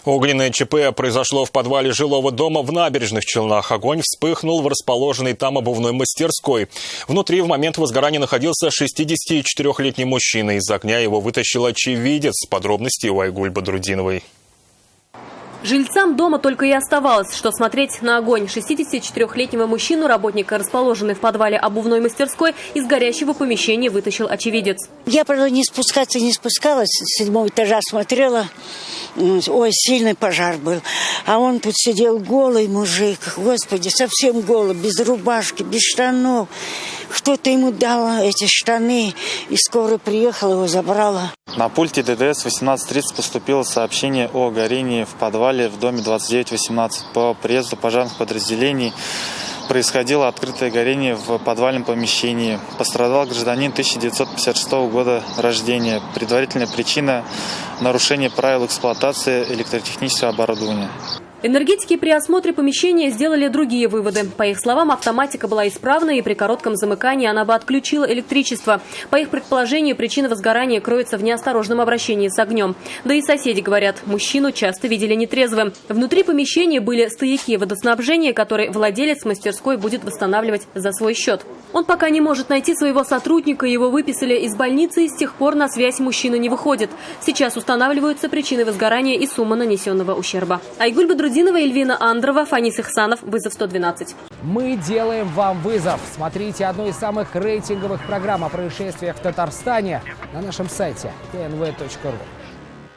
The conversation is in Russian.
Огненное ЧП произошло в подвале жилого дома в Набережных Челнах. Огонь вспыхнул в расположенной там обувной мастерской. Внутри в момент возгорания находился 64-летний мужчина. Из огня его вытащил очевидец. Подробности у Айгуль Бадрудиновой. Жильцам дома только и оставалось, что смотреть на огонь. 64-летнего мужчину, работника, расположенный в подвале обувной мастерской, из горящего помещения вытащил очевидец. Я, правда, не спускалась. С 7-го этажа смотрела. Ой, сильный пожар был. А он тут сидел голый мужик. Господи, совсем голый, без рубашки, без штанов. Кто-то ему дал эти штаны, и скорая приехала, его забрала. На пульте ДДС 18:30 поступило сообщение о горении в подвале в доме 2918. По приезду пожарных подразделений происходило открытое горение в подвальном помещении. Пострадал гражданин 1956 года рождения. Предварительная причина – нарушение правил эксплуатации электротехнического оборудования. Энергетики при осмотре помещения сделали другие выводы. По их словам, автоматика была исправна, и при коротком замыкании она бы отключила электричество. По их предположению, причина возгорания кроется в неосторожном обращении с огнем. Да и соседи говорят, мужчину часто видели нетрезвым. Внутри помещения были стояки водоснабжения, которые владелец мастерской будет восстанавливать за свой счет. Он пока не может найти своего сотрудника, его выписали из больницы, и с тех пор на связь мужчина не выходит. Сейчас устанавливаются причины возгорания и сумма нанесенного ущерба. Айгуль Бадрудинова, Эльвина Андрова, Фанис Ихсанов. Вызов 112. Мы делаем вам вызов. Смотрите одну из самых рейтинговых программ о происшествиях в Татарстане на нашем сайте tnv.ru.